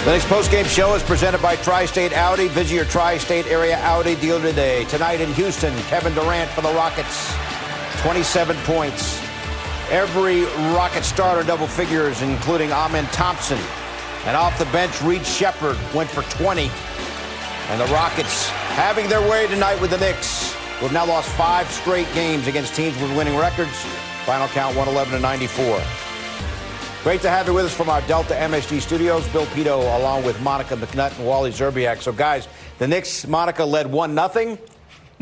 The next postgame show is presented by Tri-State Audi. Visit your Tri-State area Audi dealer today. Tonight in Houston, Kevin Durant for the Rockets, 27 points. Every Rocket starter double figures, including Amen Thompson. And off the bench, Reed Shepherd went for 20. And the Rockets having their way tonight with the Knicks, who have now lost 5 straight games against teams with winning records. Final count 111-94. Great to have you with us from our Delta MSG studios. Bill Pidto along with Monica McNutt and Wally Szczerbiak. So, guys, the Knicks, Monica led 1-0,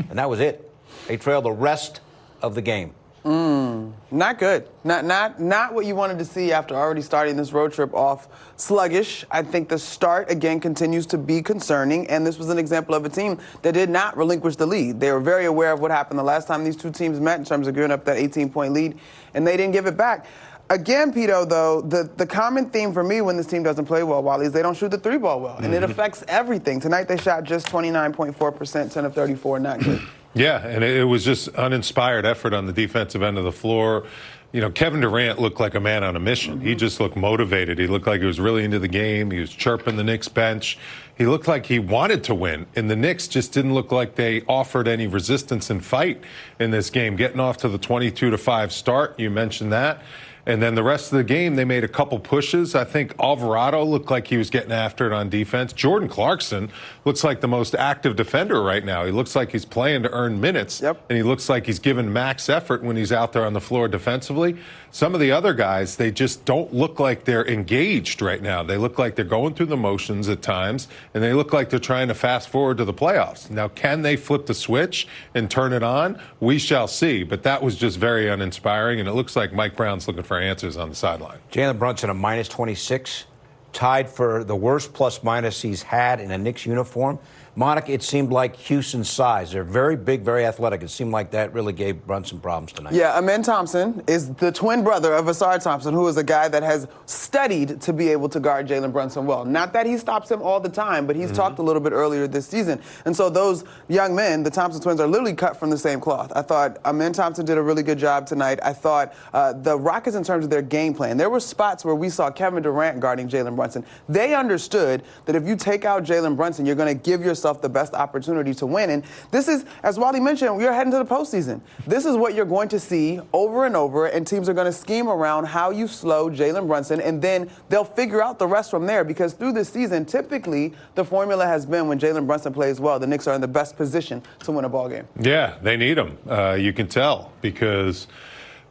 and that was it. They trailed the rest of the game. Not good. Not what you wanted to see after already starting this road trip off sluggish. I think the start, again, continues to be concerning, and this was an example of a team that did not relinquish the lead. They were very aware of what happened the last time these two teams met in terms of giving up that 18-point lead, and they didn't give it back. Again, Pidto, though, the common theme for me when this team doesn't play well, Wally, is they don't shoot the three ball well, and it affects everything. Tonight they shot just 29.4%, 10 of 34, not good. Yeah, and it was just uninspired effort on the defensive end of the floor. You know, Kevin Durant looked like a man on a mission. He just looked motivated. He looked like he was really into the game. He was chirping the Knicks bench. He looked like he wanted to win. And the Knicks just didn't look like they offered any resistance and fight in this game. Getting off to the 22-5 start, you mentioned that. And then the rest of the game, they made a couple pushes. I think Alvarado looked like he was getting after it on defense. Jordan Clarkson looks like the most active defender right now. He looks like he's playing to earn minutes. Yep. And he looks like he's giving max effort when he's out there on the floor defensively. Some of the other guys, they just don't look like they're engaged right now. They look like they're going through the motions at times, and they look like they're trying to fast forward to the playoffs. Now, can they flip the switch and turn it on? We shall see. But that was just very uninspiring, and it looks like Mike Brown's looking for answers on the sideline. Jalen Brunson, a minus 26, tied for the worst plus-minus he's had in a Knicks uniform. Monica, it seemed like Houston's size. They're very big, very athletic. It seemed like that really gave Brunson problems tonight. Yeah, Amen Thompson is the twin brother of Asar Thompson, who is a guy that has studied to be able to guard Jalen Brunson well. Not that he stops him all the time, but he's talked a little bit earlier this season. And so those young men, the Thompson twins, are literally cut from the same cloth. I thought Amen Thompson did a really good job tonight. I thought the Rockets, in terms of their game plan, there were spots where we saw Kevin Durant guarding Jalen Brunson. They understood that if you take out Jalen Brunson, you're going to give yourself the best opportunity to win. And this is, as Wally mentioned, we're heading to the postseason. This is what you're going to see over and over, and teams are going to scheme around how you slow Jalen Brunson, and then they'll figure out the rest from there, because through this season, typically, the formula has been when Jalen Brunson plays well, the Knicks are in the best position to win a ball game. Yeah, they need him. You can tell, because,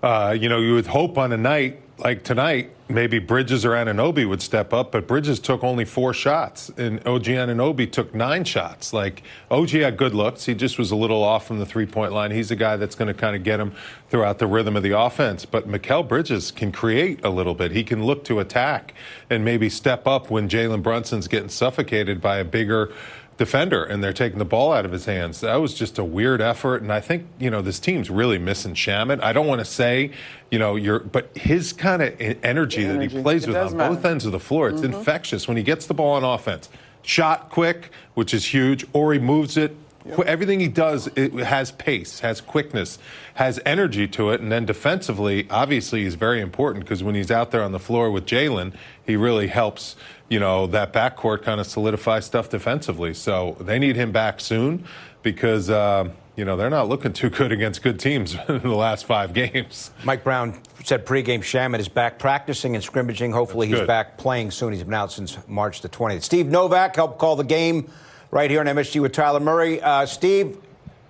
you would hope on a night like tonight, maybe Bridges or Anunoby would step up, but Bridges took only 4 shots, and OG Anunoby took 9 shots. Like, OG had good looks. He just was a little off from the three-point line. He's a guy that's going to kind of get him throughout the rhythm of the offense. But Mikal Bridges can create a little bit. He can look to attack and maybe step up when Jalen Brunson's getting suffocated by a bigger defender and they're taking the ball out of his hands. That was just a weird effort, and I think, this team's really missing Shamet. I don't want to say, but his kind of energy that he plays with on both ends of the floor, it's infectious when he gets the ball on offense. Shot quick, which is huge, or he moves it. Everything he does, it has pace, has quickness, has energy to it. And then defensively, obviously, he's very important, because when he's out there on the floor with Jalen, he really helps, that backcourt kind of solidify stuff defensively. So they need him back soon, because, they're not looking too good against good teams in the last 5 games. Mike Brown said pregame Shamet is back practicing and scrimmaging. Hopefully he's back playing soon. He's been out since March the 20th. Steve Novak helped call the game right here on MSG with Tyler Murray. Steve,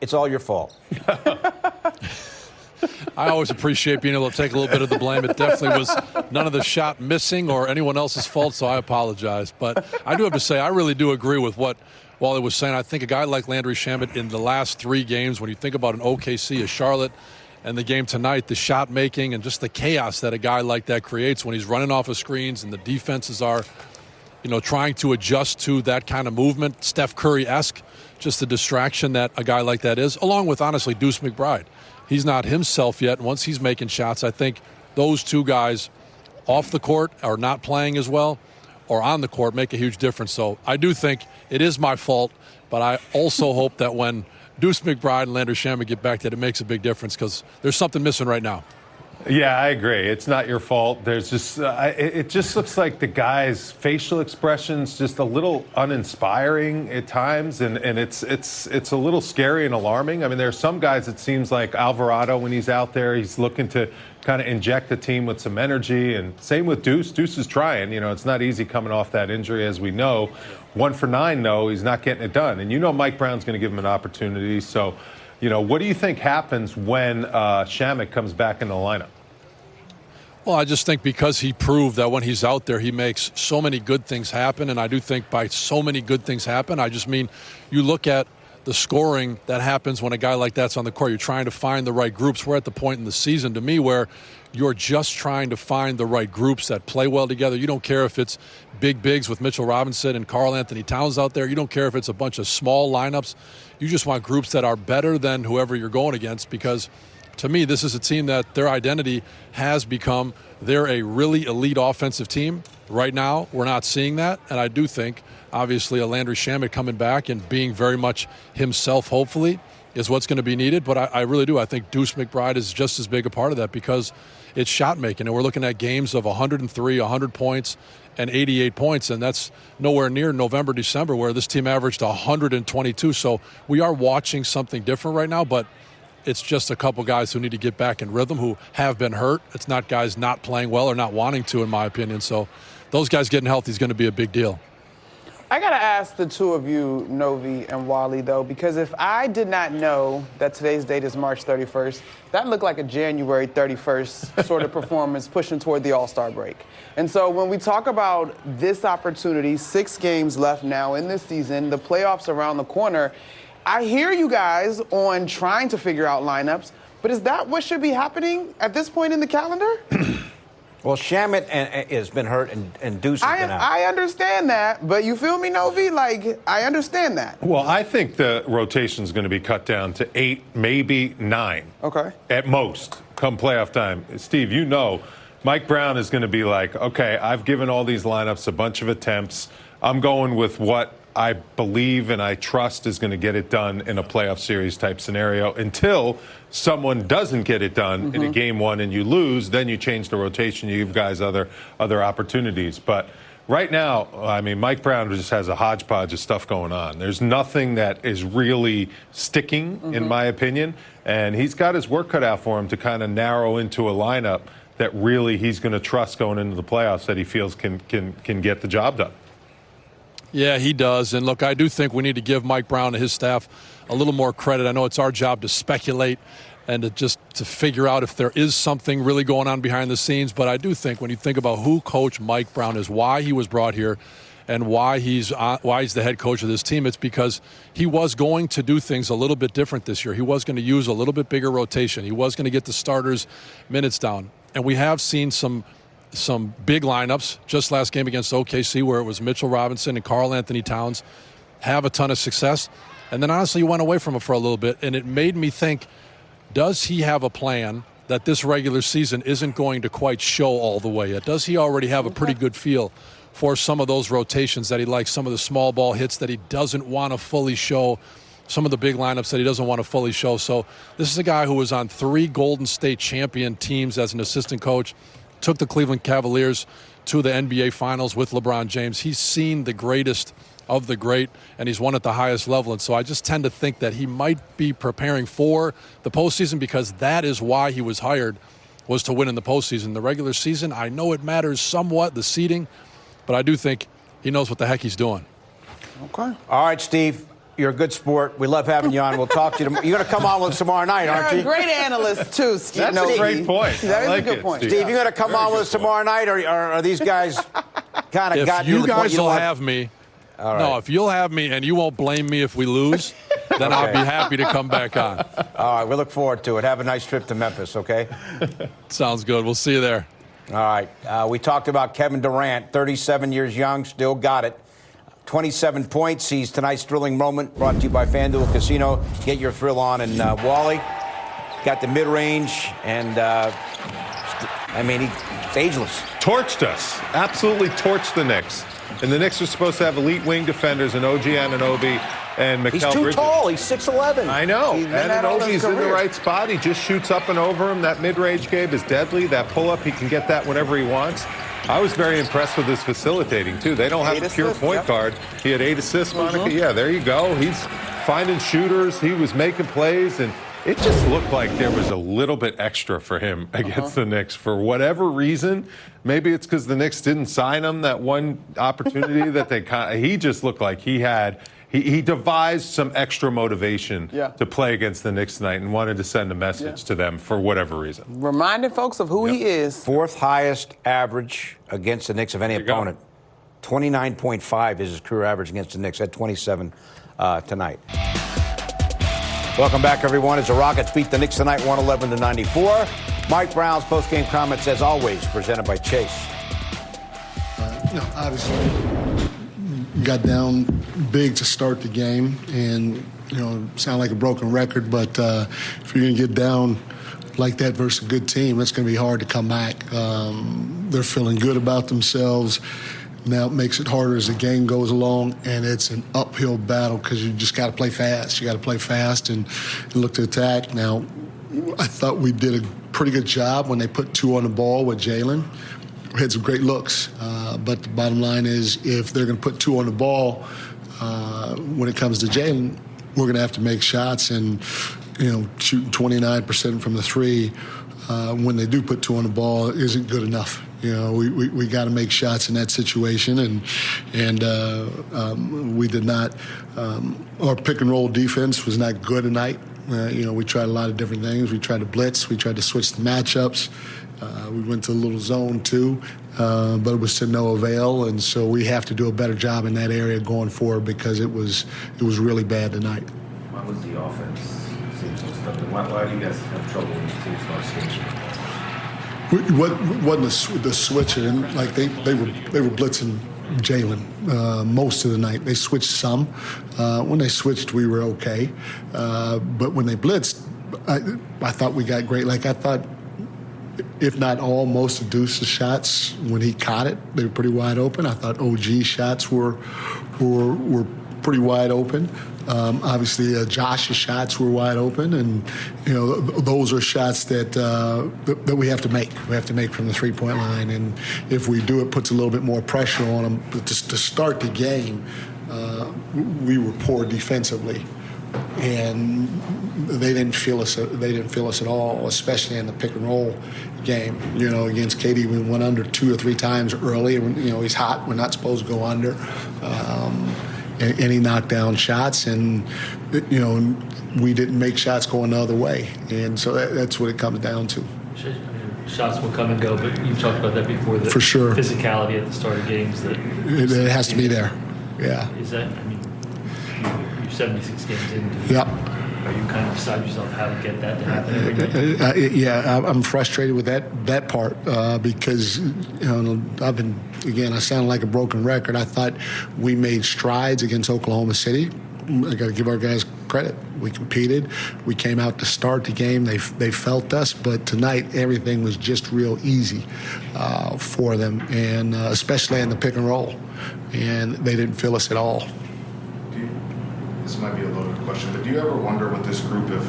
it's all your fault. I always appreciate being able to take a little bit of the blame. It definitely was none of the shot missing or anyone else's fault, so I apologize. But I do have to say, I really do agree with what Wally was saying. I think a guy like Landry Shamet in the last 3 games, when you think about an OKC, a Charlotte, and the game tonight, the shot making and just the chaos that a guy like that creates when he's running off of screens and the defenses are trying to adjust to that kind of movement, Steph Curry-esque, just the distraction that a guy like that is, along with, honestly, Deuce McBride. He's not himself yet. Once he's making shots, I think those 2 guys off the court are not playing as well, or on the court make a huge difference. So I do think it is my fault, but I also hope that when Deuce McBride and Landry Shamet get back, that it makes a big difference, because there's something missing right now. Yeah, I agree. It's not your fault. There's just it just looks like the guy's facial expressions just a little uninspiring at times, and it's a little scary and alarming. I mean, there are some guys, it seems like Alvarado, when he's out there, he's looking to kind of inject the team with some energy, and same with Deuce. Deuce is trying. You know, it's not easy coming off that injury, as we know. 1 for 9, though, he's not getting it done, and you know Mike Brown's going to give him an opportunity. So, you know, what do you think happens when Szczerbiak comes back in the lineup? Well, I just think because he proved that when he's out there, he makes so many good things happen. And I do think by so many good things happen, I just mean you look at the scoring that happens when a guy like that's on the court. You're trying to find the right groups. We're at the point in the season, to me, where you're just trying to find the right groups that play well together. You don't care if it's big bigs with Mitchell Robinson and Karl Anthony Towns out there. You don't care if it's a bunch of small lineups. You just want groups that are better than whoever you're going against, because to me, this is a team that their identity has become they're a really elite offensive team. Right now, we're not seeing that, and I do think, obviously, a Landry Shamet coming back and being very much himself, hopefully, is what's going to be needed. But I really do. I think Deuce McBride is just as big a part of that because it's shot making, and we're looking at games of 103, 100 points, and 88 points, and that's nowhere near November, December, where this team averaged 122. So we are watching something different right now, but it's just a couple guys who need to get back in rhythm who have been hurt. It's not guys not playing well or not wanting to, in my opinion. So those guys getting healthy is going to be a big deal. I got to ask the two of you, Novi and Wally, though, because if I did not know that today's date is March 31st, that looked like a January 31st sort of performance pushing toward the All-Star break. And so when we talk about this opportunity, 6 games left now in this season, the playoffs around the corner, I hear you guys on trying to figure out lineups, but is that what should be happening at this point in the calendar? Well, Shamet has been hurt and Deuce has been out. I understand that, but you feel me, Novi? Like, I understand that. Well, I think the rotation is going to be cut down to 8, maybe 9. Okay. At most, come playoff time. Steve, you know, Mike Brown is going to be like, okay, I've given all these lineups a bunch of attempts. I'm going with what I believe and I trust is going to get it done in a playoff series type scenario until someone doesn't get it done in a game one and you lose. Then you change the rotation. You give guys other opportunities. But right now, I mean, Mike Brown just has a hodgepodge of stuff going on. There's nothing that is really sticking, in my opinion. And he's got his work cut out for him to kind of narrow into a lineup that really he's going to trust going into the playoffs that he feels can get the job done. Yeah, he does. And look, I do think we need to give Mike Brown and his staff a little more credit. I know it's our job to speculate and to figure out if there is something really going on behind the scenes. But I do think when you think about who Coach Mike Brown is, why he was brought here, and why he's the head coach of this team, it's because he was going to do things a little bit different this year. He was going to use a little bit bigger rotation. He was going to get the starters' minutes down. And we have seen some big lineups, just last game against OKC, where it was Mitchell Robinson and Karl Anthony Towns, have a ton of success. And then honestly, you went away from it for a little bit, and it made me think, does he have a plan that this regular season isn't going to quite show all the way yet? Does he already have a pretty good feel for some of those rotations that he likes, some of the small ball hits that he doesn't want to fully show, some of the big lineups that he doesn't want to fully show? So this is a guy who was on 3 Golden State champion teams as an assistant coach, took the Cleveland Cavaliers to the NBA Finals with LeBron James. He's seen the greatest of the great, and he's won at the highest level. And so I just tend to think that he might be preparing for the postseason, because that is why he was hired, was to win in the postseason. The regular season, I know it matters somewhat, the seeding, but I do think he knows what the heck he's doing. Okay. All right, Steve. You're a good sport. We love having you on. We'll talk to you tomorrow. You're going to come on with us tomorrow night, aren't you? You're a great analyst, too, Steve. That's a great point. That is like a good point. Steve. Steve, you're going to come on with us tomorrow night, or are these guys kind of got you to the point If you guys you will don't have me, right. no, if you'll have me and you won't blame me if we lose, then I'll be happy to come back on. All right, we look forward to it. Have a nice trip to Memphis, okay? Sounds good. We'll see you there. All right. We talked about Kevin Durant, 37 years young, still got it. 27 points. He's tonight's thrilling moment, brought to you by FanDuel Casino. Get your thrill on. And Wally got the mid-range, and, I mean, he's ageless. Torched us. Absolutely torched the Knicks. And the Knicks are supposed to have elite wing defenders in OG Anunoby And He's Mikal too Bridges. tall. He's 6'11". I know. He's And been that all his Anunoby's in the career. right spot. He just shoots up and over him. That mid-range game is deadly. That pull-up, he can get that whenever he wants. I was very impressed with his facilitating, too. They don't have a pure point guard. He had 8 assists, Monica. Yeah, there you go. He's finding shooters. He was making plays, and it just looked like there was a little bit extra for him against the Knicks for whatever reason. Maybe it's because the Knicks didn't sign him that one opportunity that he just looked like he had. He devised some extra motivation to play against the Knicks tonight and wanted to send a message to them for whatever reason. Reminding folks of who he is. 4th highest average against the Knicks of any opponent. 29.5 is his career average against the Knicks. At 27 tonight. Welcome back, everyone, as the Rockets beat the Knicks tonight 111-94. Mike Brown's postgame comments, as always, presented by Chase. Obviously, you got down big to start the game, and sound like a broken record, but if you're going to get down like that versus a good team, it's going to be hard to come back. They're feeling good about themselves. Now it makes it harder as the game goes along, and it's an uphill battle because you just got to play fast. You got to play fast and look to attack. Now, I thought we did a pretty good job when they put 2 on the ball with Jalen. We had some great looks, but the bottom line is if they're going to put 2 on the ball, when it comes to Jalen, we're going to have to make shots, and shooting 29% from the 3 when they do put 2 on the ball isn't good enough. We got to make shots in that situation, and we did not. Our pick and roll defense was not good tonight. We tried a lot of different things. We tried to blitz. We tried to switch the matchups. We went to a little zone too, but it was to no avail. And so we have to do a better job in that area going forward because it was really bad tonight. Why was the offense seem so stuck? Why do you guys have trouble when the team starts switching? What wasn't the switching? Like they were blitzing Jalen most of the night. They switched some. When they switched, we were okay. But when they blitzed, I thought we got great. Like I thought, if not all, most of Deuce's shots when he caught it, they were pretty wide open. I thought OG's shots were pretty wide open. Obviously, Josh's shots were wide open, and those are shots that we have to make. We have to make from the 3-point line, and if we do, it puts a little bit more pressure on them. But just to start the game, we were poor defensively, and they didn't feel us. They didn't feel us at all, especially in the pick and roll game. Against Katie, we went under 2 or 3 times early. He's hot. We're not supposed to go under. And he knocked down shots, and we didn't make shots going the other way, and so that's what it comes down to. Shots will come and go, but you've talked about that before. For sure. Physicality at the start of games. It has to be there. Yeah. Is that? You're 76 games in. Yep. Are you kind of beside yourself how to get that to happen every night? Yeah, I'm frustrated with that part because I've been, again, I sound like a broken record. I thought we made strides against Oklahoma City. I got to give our guys credit. We competed. We came out to start the game. They felt us, but tonight everything was just real easy for them, and especially in the pick and roll, and they didn't feel us at all. This might be a loaded question, but do you ever wonder with this group if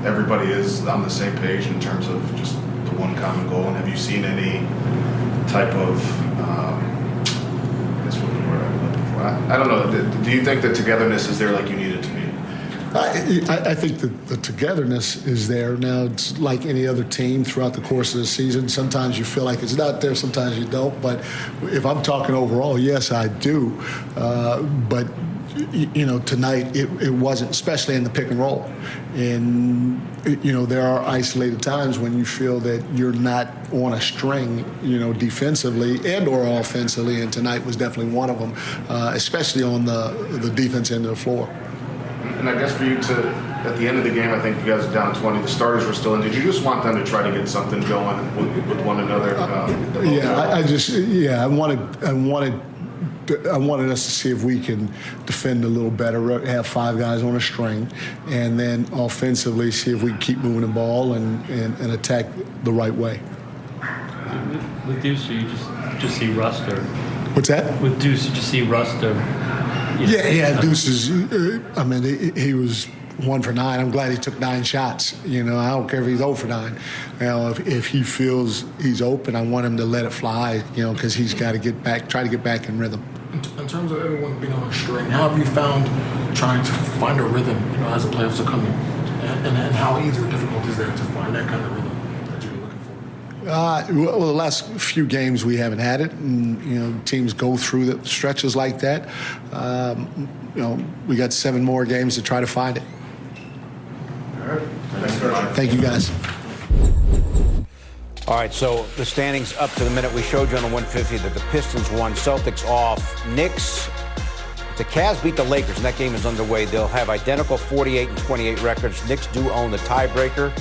everybody is on the same page in terms of just the one common goal? And have you seen any type of, that's what the word I was looking for. I don't know. Do you think that togetherness is there like you need it to be? I think that the togetherness is there. Now, it's like any other team throughout the course of the season. Sometimes you feel like it's not there, sometimes you don't. But if I'm talking overall, yes, I do. But tonight it wasn't, especially in the pick and roll. And, there are isolated times when you feel that you're not on a string, defensively and or offensively, and tonight was definitely one of them, especially on the defense end of the floor. And I guess for you at the end of the game, I think you guys are down 20. The starters were still in. Did you just want them to try to get something going with one another? I wanted us to see if we can defend a little better, have 5 guys on a string, and then offensively see if we can keep moving the ball and attack the right way. With Deuce, you just see rust, or what's that? with Deuce, you just see rust, or Yeah, Deuces. I mean, he was 1 for 9. I'm glad he took 9 shots. You know, I don't care if he's 0 for 9. You know, if he feels he's open, I want him to let it fly. You know, because he's got to get back, try to get back in rhythm. In terms of everyone being on a string, how have you found trying to find a rhythm, you know, as the playoffs are coming, and how easy or difficult is there to find that kind of rhythm that you're looking for? Well, the last few games we haven't had it, and you know, teams go through the stretches like that. You know, we got 7 more games to try to find it. All right. Thanks very much. Thank you, guys. All right, so the standings up to the minute we showed you on the 150 that the Pistons won, Celtics off. Knicks, the Cavs beat the Lakers, and that game is underway. They'll have identical 48 and 28 records. Knicks do own the tiebreaker,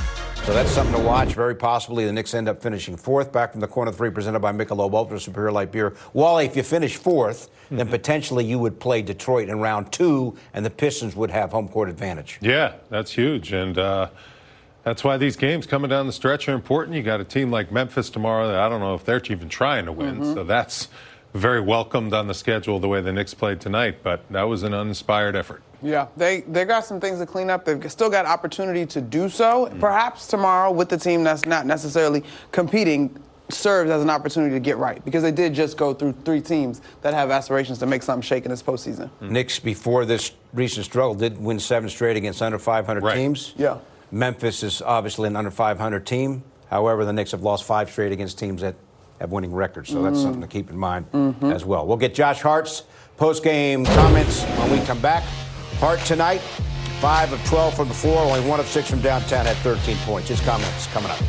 so that's something to watch. Very possibly the Knicks end up finishing 4th. Back from the corner 3, presented by Michelob Ultra Superior Light Beer. Wally, if you finish 4th, then potentially you would play Detroit in round 2, and the Pistons would have home court advantage. Yeah, that's huge, and that's why these games coming down the stretch are important. You got a team like Memphis tomorrow that I don't know if they're even trying to win. So that's very welcomed on the schedule the way the Knicks played tonight. But that was an uninspired effort. Yeah, they got some things to clean up. They've still got opportunity to do so. Perhaps tomorrow with the team that's not necessarily competing serves as an opportunity to get right, because they did just go through 3 teams that have aspirations to make something shake in this postseason. Knicks, before this recent struggle, did win 7 straight against under 500 teams. Yeah. Memphis is obviously an under 500 team. However, the Knicks have lost 5 straight against teams that have winning records, so that's something to keep in mind as well. We'll get Josh Hart's post-game comments when we come back. Hart tonight, 5 of 12 from the floor, only 1 of 6 from downtown, had 13 points. His comments coming up.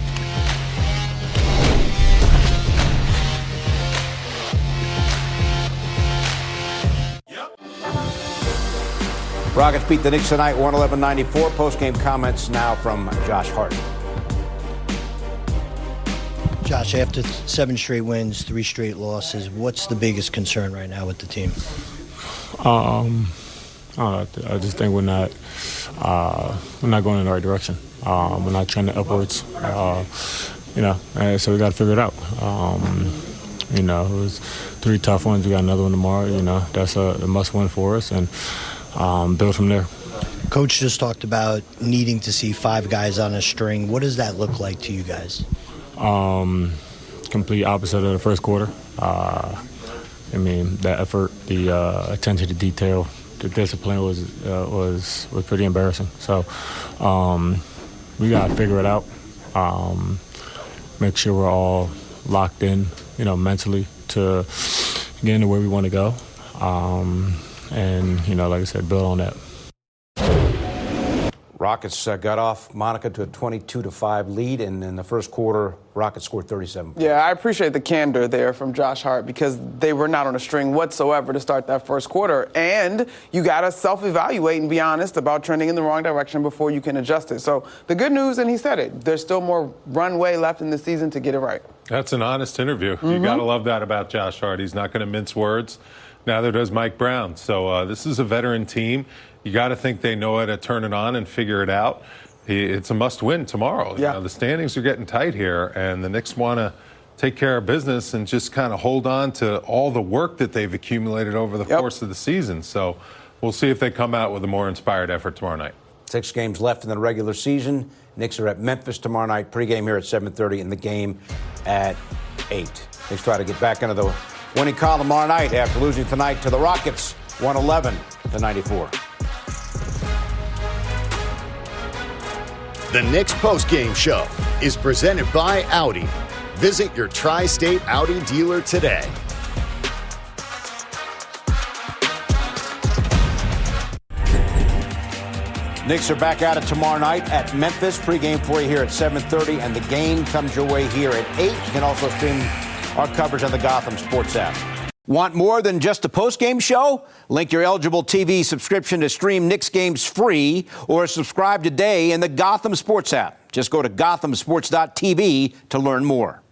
Rockets beat the Knicks tonight, 111-94. Post-game comments now from Josh Hart. Josh, after 7 straight wins, 3 straight losses, what's the biggest concern right now with the team? I just think we're not going in the right direction. We're not trending upwards. So we got to figure it out. It was 3 tough ones. We got another one tomorrow. That's a must-win for us, and build from there. Coach just talked about needing to see 5 guys on a string. What does that look like to you guys? Complete opposite of the first quarter. The effort, the attention to detail, the discipline was pretty embarrassing. So we got to figure it out. Make sure we're all locked in, mentally to get into where we want to go. Like I said, build on that. Rockets got off Monica to a 22-5 lead, and in the first quarter, Rockets scored 37 points. Yeah, I appreciate the candor there from Josh Hart, because they were not on a string whatsoever to start that first quarter. And you got to self-evaluate and be honest about trending in the wrong direction before you can adjust it. So the good news, and he said it, there's still more runway left in the season to get it right. That's an honest interview. You got to love that about Josh Hart. He's not going to mince words. Neither does Mike Brown. So this is a veteran team. You got to think they know how to turn it on and figure it out. It's a must-win tomorrow. Yeah. The standings are getting tight here, and the Knicks want to take care of business and just kind of hold on to all the work that they've accumulated over the course of the season. So we'll see if they come out with a more inspired effort tomorrow night. 6 games left in the regular season. Knicks are at Memphis tomorrow night. Pregame here at 7:30, and the game at 8. Knicks try to get back into the winning column tomorrow night after losing tonight to the Rockets, 111-94. The Knicks postgame show is presented by Audi. Visit your tri-state Audi dealer today. Knicks are back at it tomorrow night at Memphis. Pregame for you here at 7:30, and the game comes your way here at 8. You can also stream our coverage on the Gotham Sports App. Want more than just a post-game show? Link your eligible TV subscription to stream Knicks games free, or subscribe today in the Gotham Sports App. Just go to gothamsports.tv to learn more.